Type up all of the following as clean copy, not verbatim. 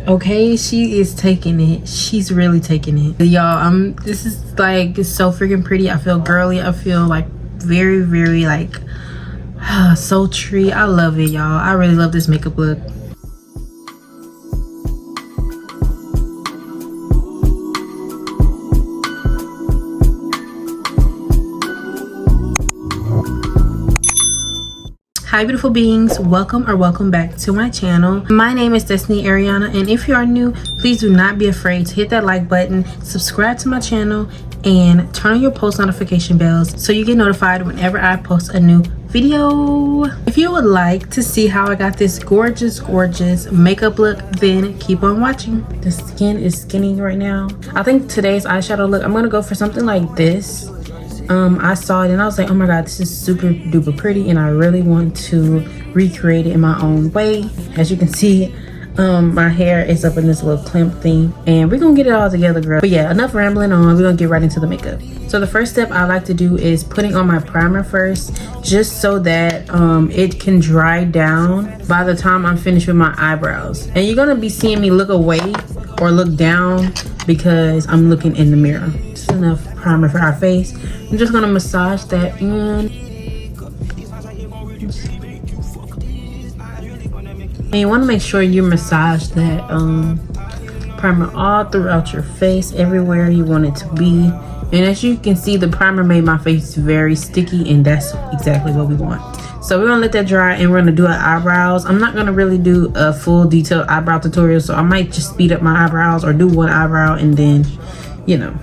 Okay, she is taking it. She's really taking it, y'all. This is like, it's so freaking pretty. I feel girly. I feel like very, very like sultry. I love it, y'all. I really love this makeup look. Hi beautiful beings, welcome back to my channel. My name is Destiny Erianna, and if you are new, please do not be afraid to hit that like button, subscribe to my channel, and turn on your post notification bells so you get notified whenever I post a new video. If you would like to see how I got this gorgeous makeup look, then keep on watching. The skin is skinny right now. I think today's eyeshadow look, I'm gonna go for something like this. I saw it and I was like, oh my god, this is super duper pretty, and I really want to recreate it in my own way. As you can see, my hair is up in this little clamp thing, and we're gonna get it all together, girl. But yeah, enough rambling on. We're gonna get right into the makeup. So the first step I like to do is putting on my primer first, just so that it can dry down by the time I'm finished with my eyebrows. And you're gonna be seeing me look away or look down because I'm looking in the mirror. Just enough primer for our face. I'm just gonna massage that in. And you want to make sure you massage that primer all throughout your face, everywhere you want it to be. And as you can see, the primer made my face very sticky, and that's exactly what we want. So we're gonna let that dry, and we're gonna do our eyebrows. I'm not gonna really do a full detailed eyebrow tutorial, so I might just speed up my eyebrows or do one eyebrow and then, you know.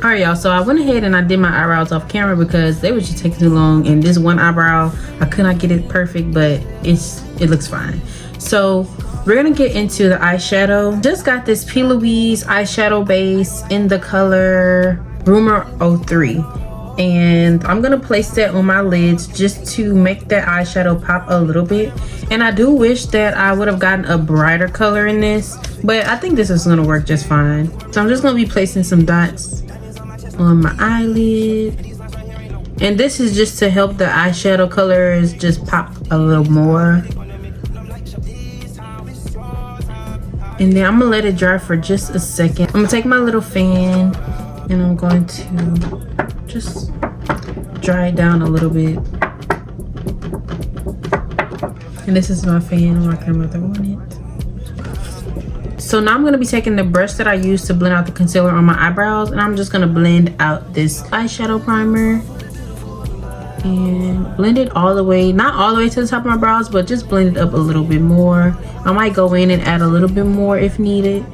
Alright y'all, so I went ahead and I did my eyebrows off camera because they were just taking too long, and this one eyebrow I could not get it perfect, but it looks fine. So we're gonna get into the eyeshadow. Just got this Plouise eyeshadow base in the color Rumor 03, and I'm gonna place that on my lids just to make that eyeshadow pop a little bit. And I do wish that I would have gotten a brighter color in this, but I think this is gonna work just fine. So I'm just gonna be placing some dots on my eyelid, and this is just to help the eyeshadow colors just pop a little more. And then I'm gonna let it dry for just a second. I'm gonna take my little fan and I'm going to just dry it down a little bit. And this is my fan. I'm not gonna on it. So now I'm going to be taking the brush that I used to blend out the concealer on my eyebrows, and I'm just going to blend out this eyeshadow primer and blend it all the way, not all the way to the top of my brows, but just blend it up a little bit more. I might go in and add a little bit more if needed.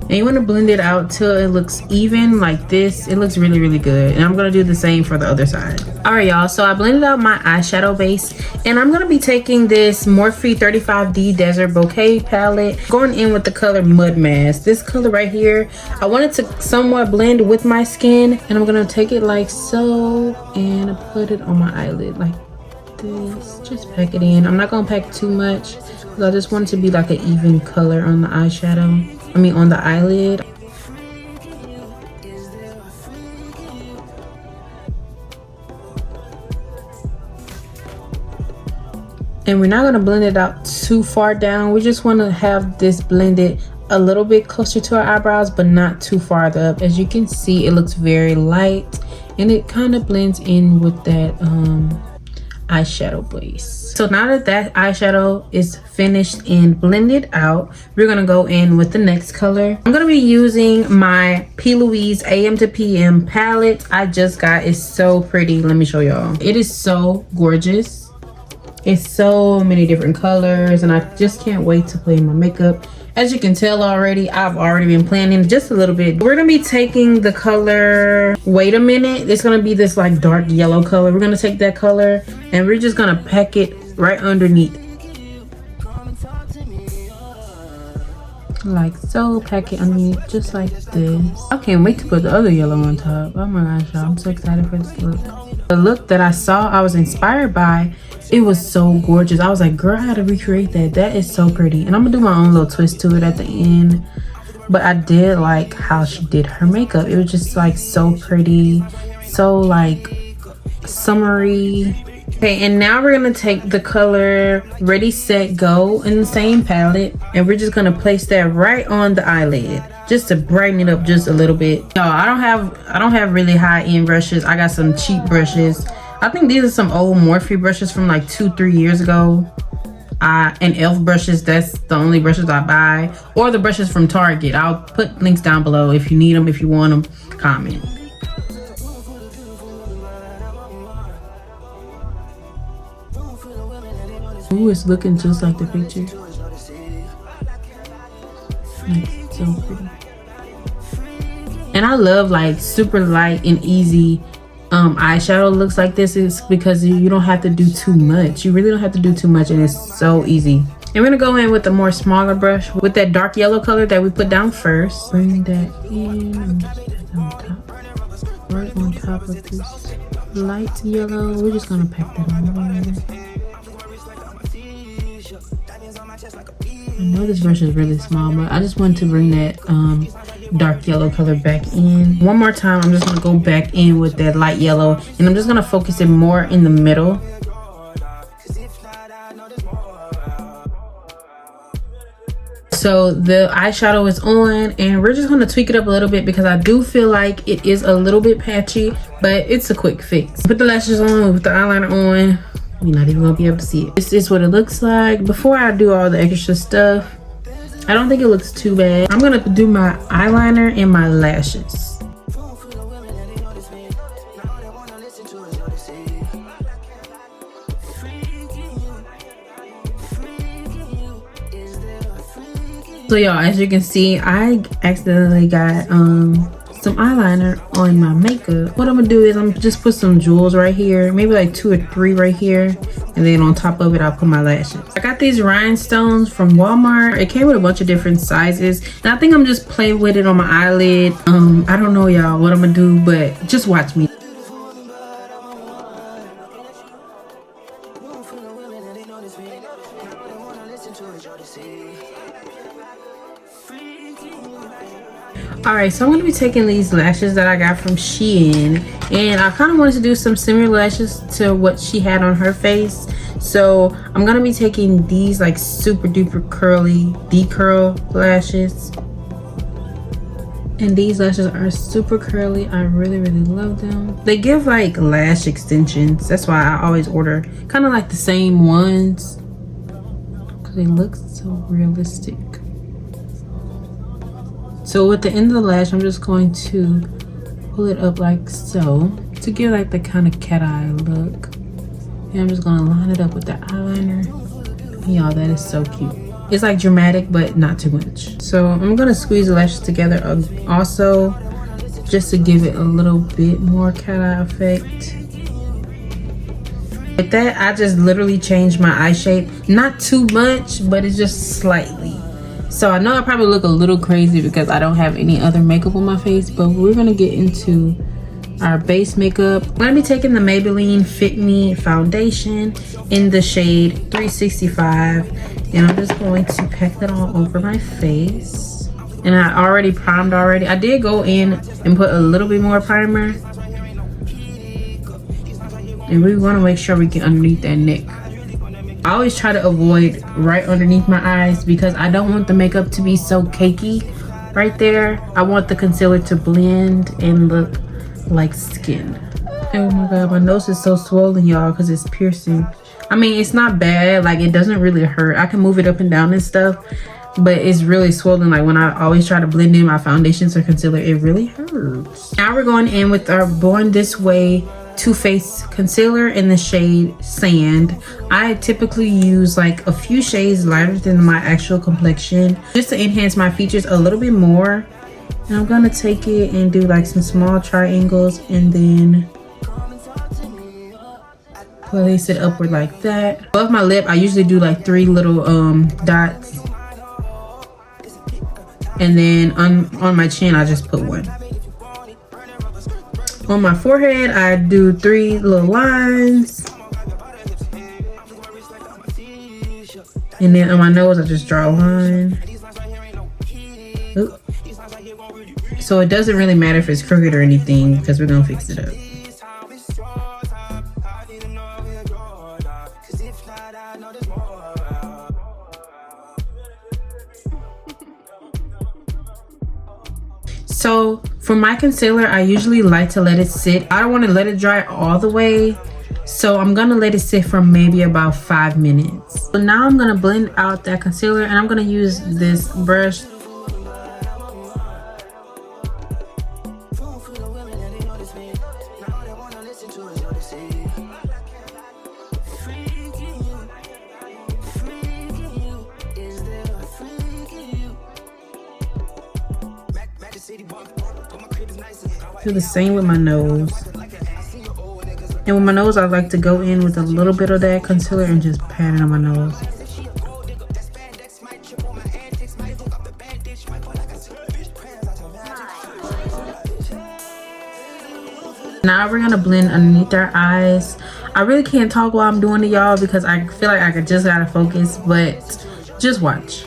And you want to blend it out till it looks even like this. It looks really good, and I'm going to do the same for the other side. Alright y'all, so I blended out my eyeshadow base, and I'm going to be taking this Morphe 35D Desert Bouquet palette, going in with the color Mud Mask. This color right here, I wanted to somewhat blend with my skin, and I'm going to take it like so and put it on my eyelid like this. Just pack it in. I'm not going to pack too much because I just want it to be like an even color on the eyeshadow. On the eyelid. And we're not going to blend it out too far down. We just want to have this blended a little bit closer to our eyebrows, but not too far up. As you can see, it looks very light, and it kind of blends in with that eyeshadow base. So now that that eyeshadow is finished and blended out, we're gonna go in with the next color. I'm gonna be using my Plouise AM to PM palette I just got. It's so pretty. Let me show y'all. It is so gorgeous. It's so many different colors, and I just can't wait to play my makeup. As you can tell already, I've already been planning just a little bit. We're gonna be taking the color Wait a Minute. It's gonna be this like dark yellow color. We're gonna take that color and we're just gonna pack it right underneath like so. Pack it underneath just like this. I can't wait to put the other yellow on top. Oh my gosh, y'all, I'm so excited for this look. The look that I saw, I was inspired by. It was so gorgeous. I was like, girl, I gotta recreate that. That is so pretty. And I'm gonna do my own little twist to it at the end. But I did like how she did her makeup. It was just like so pretty, so like summery. Okay, and now we're gonna take the color Ready Set Go in the same palette, and we're just gonna place that right on the eyelid just to brighten it up just a little bit. Y'all, I don't have really high-end brushes. I got some cheap brushes. I think these are some old Morphe brushes from like 2-3 years ago. And e.l.f. brushes, that's the only brushes I buy, or the brushes from Target. I'll put links down below if you need them, if you want them, comment. Ooh, it's looking just like the picture. It's so pretty. And I love like super light and easy eyeshadow looks like this, is because you don't have to do too much. You really don't have to do too much, and it's so easy. And we're gonna go in with a more smaller brush with that dark yellow color that we put down first. Bring that in and just put that on top, right on top of this light yellow. We're just gonna pack that on. I know this brush is really small, but I just wanted to bring that dark yellow color back in. One more time, I'm just gonna go back in with that light yellow, and I'm just gonna focus it more in the middle. So the eyeshadow is on, and we're just gonna tweak it up a little bit because I do feel like it is a little bit patchy, but it's a quick fix. Put the lashes on, with the eyeliner on. You're not even gonna be able to see it. This is what it looks like. Before I do all the extra stuff, I don't think it looks too bad. I'm gonna do my eyeliner and my lashes. So y'all, as you can see, I accidentally got some eyeliner on my makeup. What I'm gonna do is I'm just put some jewels right here, maybe like 2 or 3 right here, and then on top of it I'll put my lashes. I got these rhinestones from Walmart. It came with a bunch of different sizes, and I think I'm just playing with it on my eyelid. I don't know y'all what I'm gonna do, but just watch me. Alright, so I'm going to be taking these lashes that I got from Shein, and I kind of wanted to do some similar lashes to what she had on her face. So I'm going to be taking these like super duper curly D-curl lashes, and these lashes are super curly. I really love them. They give like lash extensions. That's why I always order kind of like the same ones because they look so realistic. So at the end of the lash, I'm just going to pull it up like so to give like the kind of cat eye look. And I'm just gonna line it up with the eyeliner. Y'all, that is so cute. It's like dramatic, but not too much. So I'm gonna squeeze the lashes together also, just to give it a little bit more cat eye effect. With that, I just literally changed my eye shape. Not too much, but it's just slightly. So I know I probably look a little crazy because I don't have any other makeup on my face, but we're gonna get into our base makeup. I'm gonna be taking the Maybelline Fit Me foundation in the shade 365, and I'm just going to pack that all over my face. And I already primed already. I did go in and put a little bit more primer, and we want to make sure we get underneath that neck. I always try to avoid right underneath my eyes because I don't want the makeup to be so cakey right there. I want the concealer to blend and look like skin. Oh my god, my nose is so swollen, y'all, because it's piercing. I mean, it's not bad, like it doesn't really hurt. I can move it up and down and stuff, but it's really swollen. Like when I always try to blend in my foundations or concealer, it really hurts. Now we're going in with our Born This Way Too Faced concealer in the shade Sand. I typically use like a few shades lighter than my actual complexion just to enhance my features a little bit more. And I'm gonna take it and do like some small triangles and then place it upward like that. Above my lip, I usually do like 3 little dots, and then on my chin I just put 1. On my forehead, I do 3 little lines. And then on my nose, I just draw a line. Oop. So it doesn't really matter if it's crooked or anything because we're gonna fix it up. So for my concealer, I usually like to let it sit. I don't want to let it dry all the way. So I'm gonna let it sit for maybe about 5 minutes. So now I'm gonna blend out that concealer and I'm gonna use this brush. Do the same with my nose. And with my nose, I like to go in with a little bit of that concealer and just pat it on my nose. Now we're gonna blend underneath our eyes. I really can't talk while I'm doing it, y'all, because I feel like I just gotta focus, but just watch.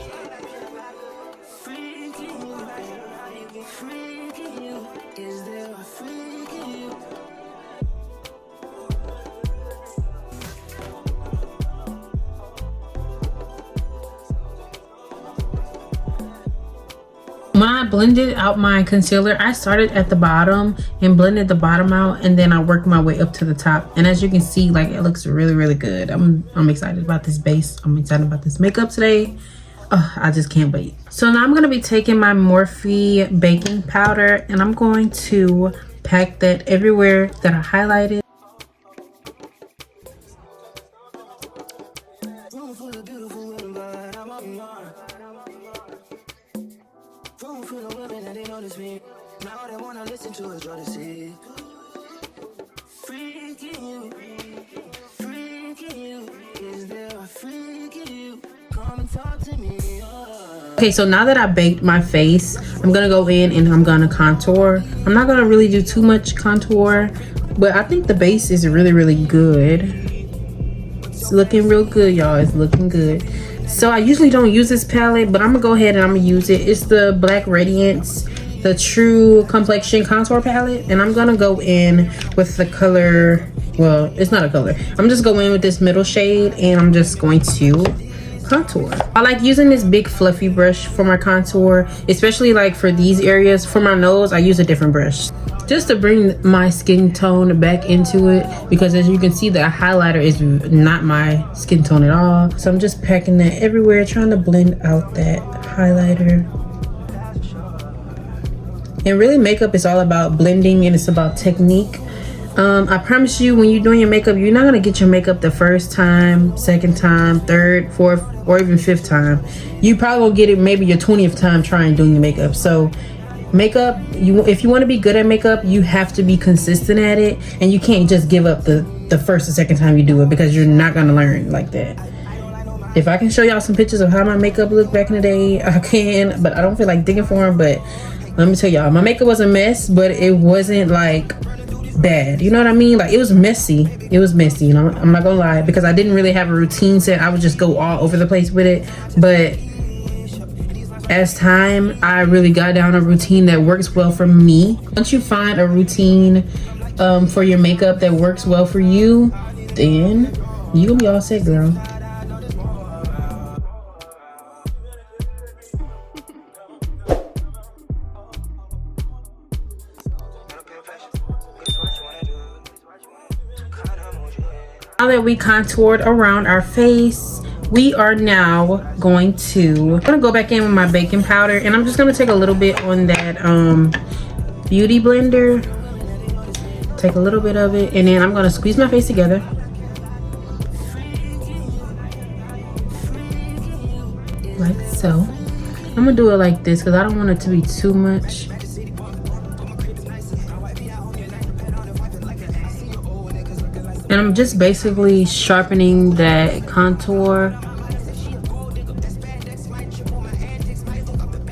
When I blended out my concealer, I started at the bottom and blended the bottom out, and then I worked my way up to the top. And as you can see, like, it looks really good. I'm excited about this base. I'm excited about this makeup today. I just can't wait. So now I'm going to be taking my Morphe baking powder and I'm going to pack that everywhere that I highlighted. Okay, so now that I baked my face, I'm gonna go in and I'm gonna contour. I'm not gonna really do too much contour, but I think the base is really good. It's looking real good, y'all. It's looking good. So I usually don't use this palette, but I'm gonna go ahead and I'm gonna use it. It's the Black Radiance, the True Complexion Contour Palette, and I'm gonna go in with the color, well, it's not a color. I'm just going in with this middle shade and I'm just going to contour. I like using this big fluffy brush for my contour, especially like for these areas. For my nose, I use a different brush just to bring my skin tone back into it, because as you can see, the highlighter is not my skin tone at all. So I'm just packing that everywhere, trying to blend out that highlighter. And really, makeup is all about blending and it's about technique. I promise you, when you're doing your makeup, you're not gonna get your makeup the first time, second time, third, fourth, or even fifth time. You probably will get it maybe your 20th time trying doing your makeup. So makeup, if you want to be good at makeup, you have to be consistent at it, and you can't just give up the first or second time you do it, because you're not gonna learn like that. If I can show y'all some pictures of how my makeup looked back in the day, I can, but I don't feel like digging for them. But let me tell y'all, my makeup was a mess, but it wasn't like bad, you know what I mean? Like, it was messy, you know, I'm not gonna lie, because I didn't really have a routine set. I would just go all over the place with it. But as time, I really got down a routine that works well for me. Once you find a routine for your makeup that works well for you, then you gonna be all set, girl. Now that we contoured around our face, we are now going to go back in with my baking powder, and I'm just going to take a little bit on that beauty blender. Take a little bit of it, and then I'm going to squeeze my face together. Like so. I'm going to do it like this because I don't want it to be too much. And I'm just basically sharpening that contour.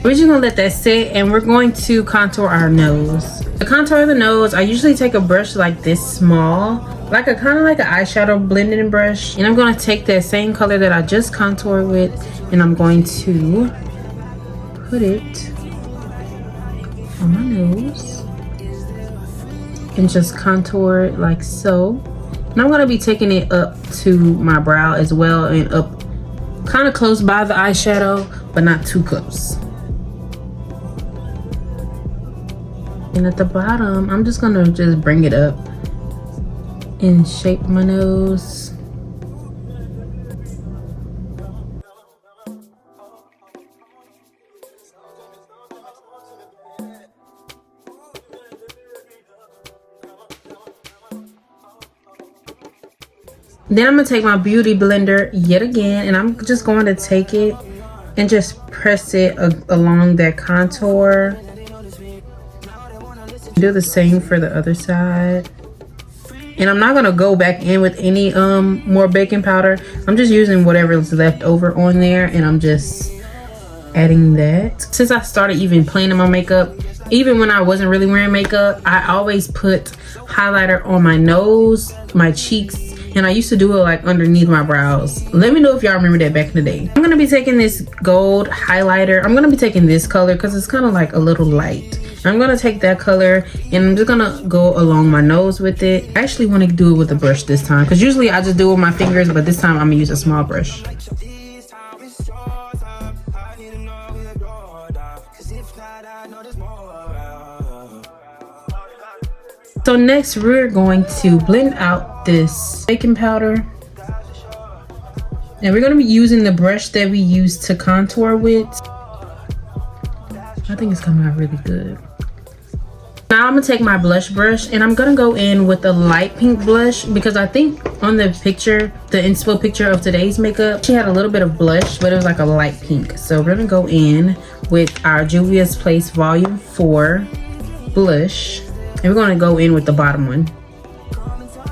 We're just gonna let that sit, and we're going to contour our nose. To contour the nose, I usually take a brush like this small, like a kind of like an eyeshadow blending brush, and I'm going to take that same color that I just contoured with, and I'm going to put it on my nose and just contour it like so. And I'm going to be taking it up to my brow as well, and up kind of close by the eyeshadow, but not too close. And at the bottom, I'm just gonna just bring it up and shape my nose. Then I'm gonna take my beauty blender yet again, and I'm just going to take it and just press it along that contour. Do the same for the other side. And I'm not gonna go back in with any more baking powder. I'm just using whatever is left over on there, and I'm just adding that. Since I started even playing in my makeup, even when I wasn't really wearing makeup, I always put highlighter on my nose, my cheeks, and I used to do it like underneath my brows. Let me know if y'all remember that back in the day. I'm gonna be taking this gold highlighter. I'm gonna be taking this color because it's kind of like a little light. I'm gonna take that color and I'm just gonna go along my nose with it. I actually want to do it with a brush this time, because usually I just do it with my fingers, but this time I'm gonna use a small brush. So next we're going to blend out this baking powder, and we're going to be using the brush that we used to contour with. I think it's coming out really good. Now I'm gonna take my blush brush and I'm gonna go in with a light pink blush, because I think on the picture, the inspo picture of today's makeup, she had a little bit of blush, but it was like a light pink. So we're gonna go in with our Juvia's Place Volume 4 blush, and we're gonna go in with the bottom one.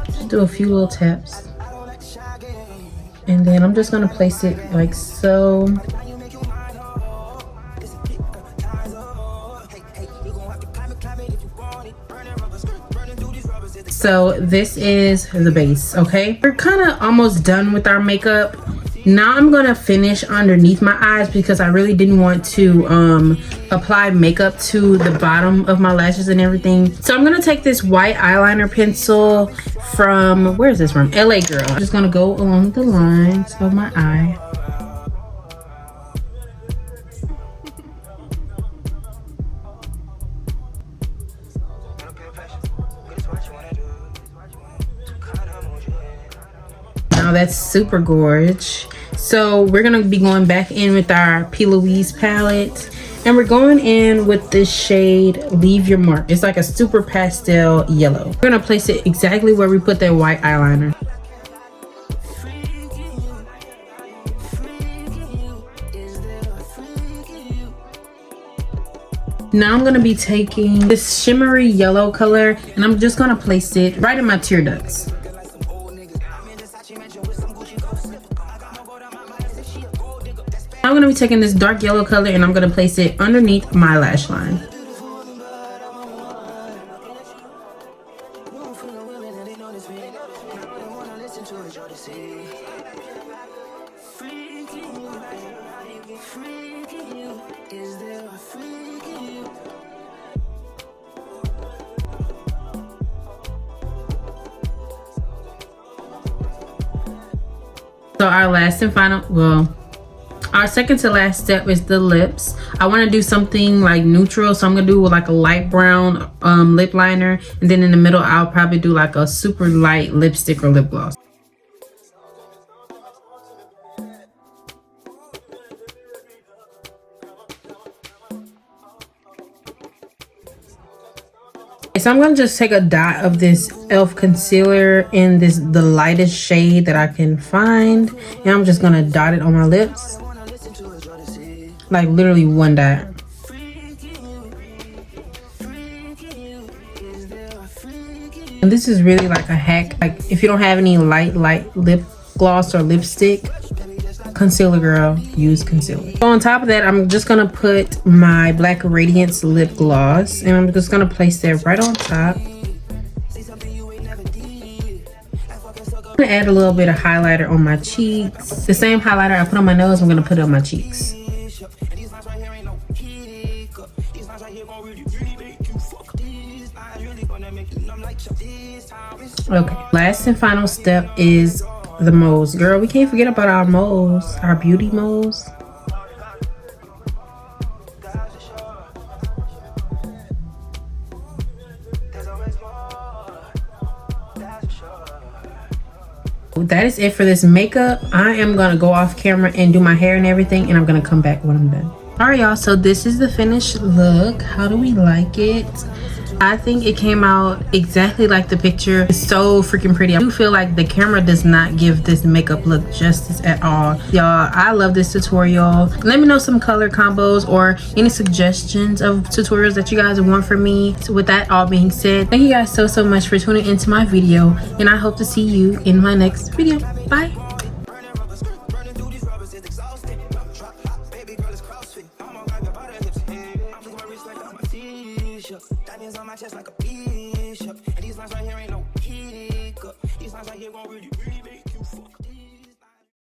Just do a few little taps, and then I'm just gonna place it like so. So this is the base, okay? We're kind of almost done with our makeup. Now I'm gonna finish underneath my eyes, because I really didn't want to apply makeup to the bottom of my lashes and everything. So I'm gonna take this white eyeliner pencil from, where is this from? LA Girl. I'm just gonna go along the lines of my eye. Now that's super gorgeous. So we're gonna be going back in with our Plouise palette, and we're going in with this shade Leave Your Mark. It's like a super pastel yellow. We're gonna place it exactly where we put that white eyeliner. Now I'm gonna be taking this shimmery yellow color, and I'm just gonna place it right in my tear ducts. I'm gonna be taking this dark yellow color, and I'm gonna place it underneath my lash line. So our last and final, well, our second to last step is the lips. I want to do something like neutral, so I'm gonna do like a light brown lip liner, and then in the middle I'll probably do like a super light lipstick or lip gloss. So I'm gonna just take a dot of this e.l.f. concealer in the lightest shade that I can find, and I'm just gonna dot it on my lips, like literally one dot. And this is really like a hack. Like if you don't have any light lip gloss or lipstick, concealer, girl. Use concealer. So on top of that, I'm just gonna put my Black Radiance lip gloss, and I'm just gonna place that right on top. I'm gonna add a little bit of highlighter on my cheeks. The same highlighter I put on my nose, I'm gonna put it on my cheeks. Okay, last and final step is the moles. Girl, we can't forget about our moles, our beauty moles. That is it for this makeup. I am gonna go off camera and do my hair and everything, and I'm gonna come back when I'm done. All right, y'all, so this is the finished look. How do we like it? I think it came out exactly like the picture. It's so freaking pretty. I do feel like the camera does not give this makeup look justice at all. Y'all, I love this tutorial. Let me know some color combos or any suggestions of tutorials that you guys want from me. So with that all being said, thank you guys so much for tuning into my video, and I hope to see you in my next video. Bye. Diamonds on my chest like a bishop. And these lines right here ain't no hiccup. These lines right here won't really